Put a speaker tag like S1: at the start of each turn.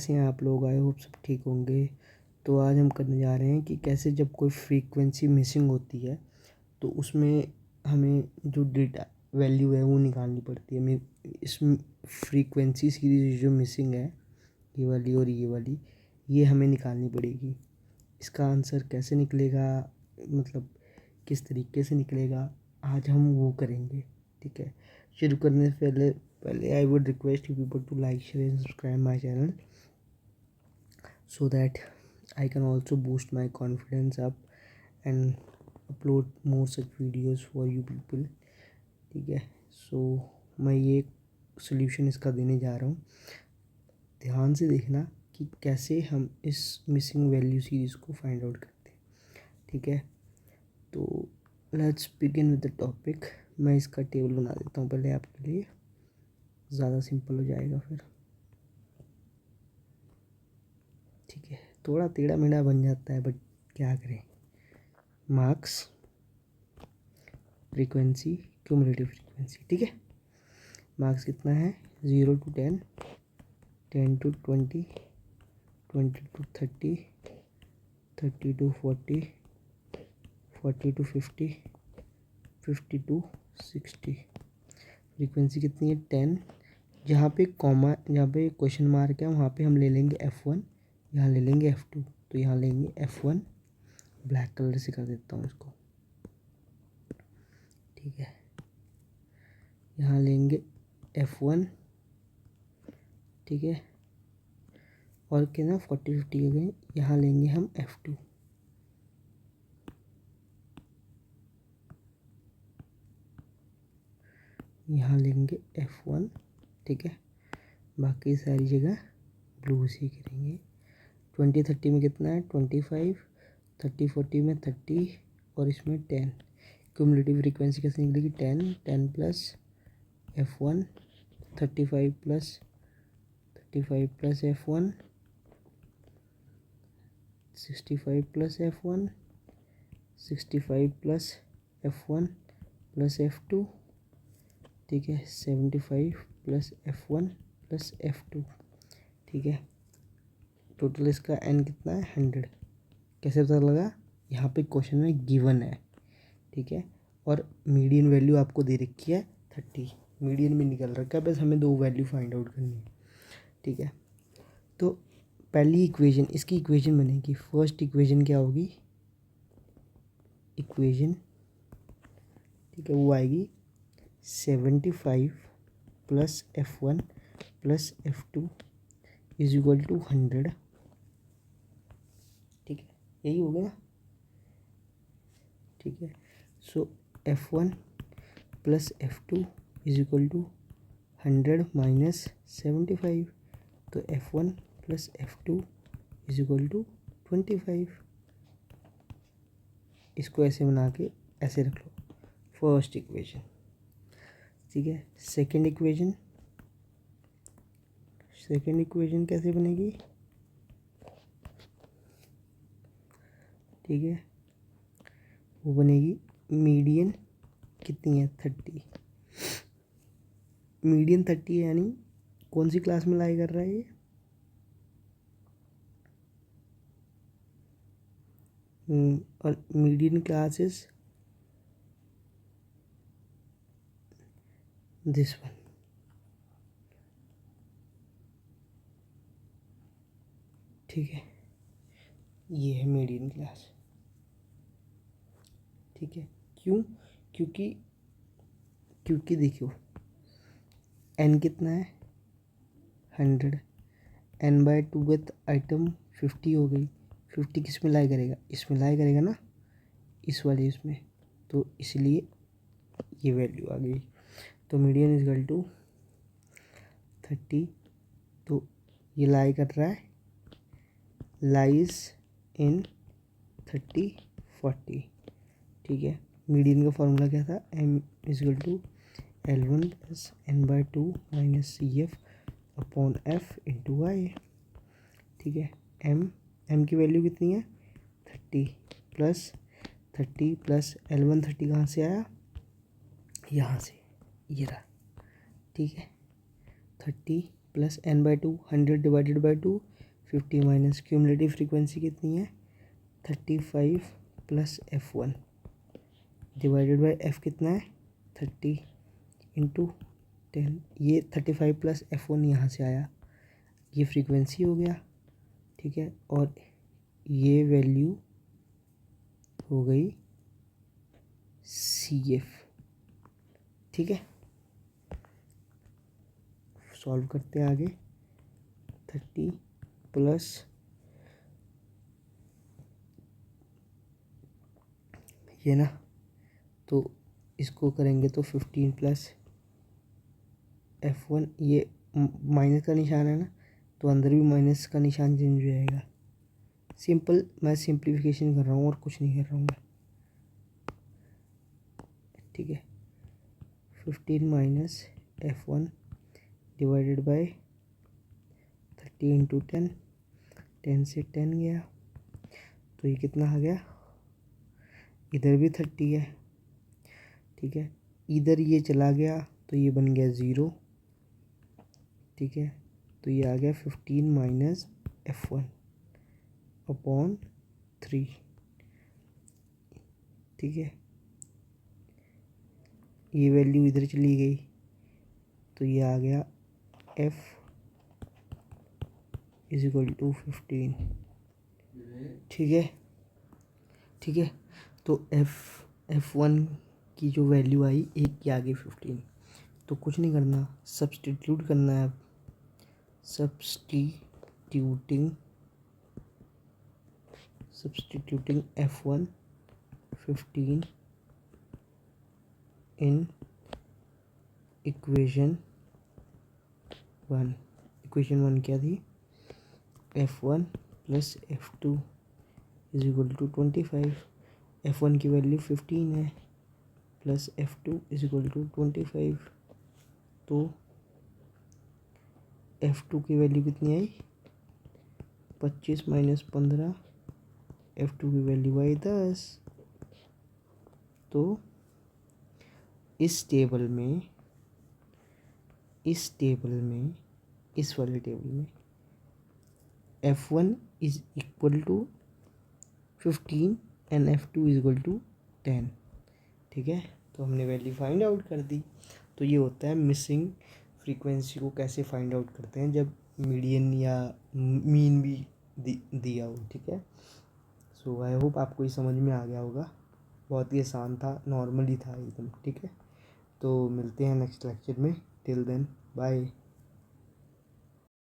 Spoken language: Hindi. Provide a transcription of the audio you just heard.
S1: कैसे हैं आप लोग? आई होप सब ठीक होंगे। तो आज हम करने जा रहे हैं कि कैसे जब कोई फ्रीक्वेंसी मिसिंग होती है तो उसमें हमें जो डेटा वैल्यू है वो निकालनी पड़ती है। हमें इस फ्रीक्वेंसी सीरीज जो मिसिंग है, ये वाली और ये वाली, ये हमें निकालनी पड़ेगी। इसका आंसर कैसे निकलेगा, मतलब किस तरीके से निकलेगा, आज हम वो करेंगे। ठीक है, शुरू करने से पहले I would request you people to like, share and subscribe my channel so that I can also boost my confidence up and upload more such videos for you people। ठीक है, सो मैं ये सोल्यूशन इसका देने जा रहा हूँ। ध्यान से देखना कि कैसे हम इस मिसिंग वैल्यू सीरीज़ को फाइंड आउट करते हैं। ठीक है, तो let's begin with the topic. मैं इसका टेबल बना देता हूँ पहले आपके लिए, ज़्यादा सिंपल हो जाएगा फिर। ठीक है, थोड़ा टेढ़ा मेढ़ा बन जाता है बट क्या करें। Marks, frequency, cumulative frequency. ठीक है, मार्क्स कितना है? 0 to 10, 10 to 20, 20 to 30, 30 to 40, 40 to 50, 50 to 60। Frequency कितनी है? 10। जहाँ पे कॉमा, जहाँ पे क्वेश्चन मार्क है वहाँ पे हम ले लेंगे F1, यहाँ ले लेंगे F2। तो यहाँ लेंगे F1, ब्लैक कलर से कर देता हूँ इसको। ठीक है, यहाँ लेंगे F1। ठीक है, और क्या ना 40-50 के गए, यहाँ लेंगे हम F2। यहाँ लेंगे F1। ठीक है, बाकी सारी जगह ब्लू से करेंगे। 20-30 में कितना है? 25, 30-40 में 30 और इसमें 10। क्यूमुलेटिव फ्रीक्वेंसी कैसे निकलेगी? 10 plus F1, 35 plus F1, 65 plus F1, 65 plus F1 plus F2। ठीक है, 75 प्लस F1 प्लस F2। ठीक है, टोटल इसका n कितना है? 100। कैसे पता लगा? यहाँ पे क्वेश्चन में गिवन है। ठीक है, और मीडियन वैल्यू आपको दे रखी है 30, मीडियन में निकल रखा है, बस हमें दो वैल्यू फाइंड आउट करनी है। ठीक है, तो पहली इक्वेशन, इसकी इक्वेशन बनेगी। फर्स्ट इक्वेशन क्या होगी? इक्वेशन, ठीक है, वो आएगी 75 plus F1 plus F2 is equal to 100। ठीक है, यही हो गया ना। ठीक है, so F1 plus F2 is equal to 100 minus 75। तो F1 plus F2 is equal to 25। इसको ऐसे बना के ऐसे रख लो, फर्स्ट इक्वेशन। ठीक है, सेकंड इक्वेशन, कैसे बनेगी? ठीक है, वो बनेगी, मीडियन कितनी है? 30। मीडियन 30 है, यानी कौन सी क्लास में लाई कर रहा है ये? और मीडियन क्लासेस दिस वन। ठीक है, ये है मीडियन क्लास। ठीक है, क्यों? क्योंकि देखियो, n कितना है? 100। n/2 विथ आइटम 50 हो गई। 50 किस में लाई करेगा? इसमें लाई करेगा ना, इस वाले इसमें, तो इसलिए ये वैल्यू आ गई। तो मीडियन इज इक्वल टू 30। तो ये लाई कर रहा है, लाइज इन 30-40। ठीक है, मीडियन का फॉर्मूला क्या था? m is equal to L1 plus n/2 minus CF upon F into I. ठीक है, m की वैल्यू कितनी है? 30 प्लस L1 30 कहाँ से आया? यहाँ से, ये रहा। ठीक है, 30 plus n/2, 100 divided by 2 50 minus cumulative frequency कितनी है 35 plus F1 divided by F कितना है 30 इंटू 10। ये 35 प्लस F1 यहाँ से आया, ये फ्रीक्वेंसी हो गया, ठीक है। और ये वैल्यू हो गई CF, ठीक है। सॉल्व करते हैं आगे। 30 प्लस ये ना, तो इसको करेंगे तो 15 प्लस F1, ये माइनस का निशान है ना, तो अंदर भी माइनस का निशान चेंज हो जाएगा। सिंपल, मैं सिंप्लीफिकेशन कर रहा हूँ और कुछ नहीं कर रहा हूँ मैं, ठीक है। 15 minus F1 divided by 30 into 10, 10 से 10 गया तो ये कितना आ गया, इधर भी 30 है, ठीक है। इधर ये चला गया तो ये बन गया 0, ठीक है। तो ये आ गया 15 माइनस F1 अपॉन 3, ठीक है। ये वैल्यू इधर चली गई तो ये आ गया F इज इक्वल टू 15, ठीक है, ठीक है। तो F1 की जो वैल्यू आई 1 की आ गई 15, तो कुछ नहीं करना, सब्सटीट्यूट करना है अब। Substituting F1 15 in equation 1। Equation 1 क्या थी, F1 plus F2 is equal to 25। F1 की वैल्यू 15 है plus F2 is equal to 25, तो F2 की वैल्यू कितनी आई 25 माइनस 15, F2 की वैल्यू आई 10। तो इस टेबल में इस वाले टेबल में F1 is equal to 15 and F2 is equal to 10, ठीक है। तो हमने वैल्यू फाइंड आउट कर दी। तो ये होता है मिसिंग फ्रीक्वेंसी को कैसे फाइंड आउट करते हैं जब मीडियन या मीन भी दिया हो, ठीक है। सो आई होप आपको ये समझ में आ गया होगा, बहुत ही आसान था, नॉर्मल ही था एकदम, ठीक है। तो मिलते हैं नेक्स्ट लेक्चर में, टिल देन बाय।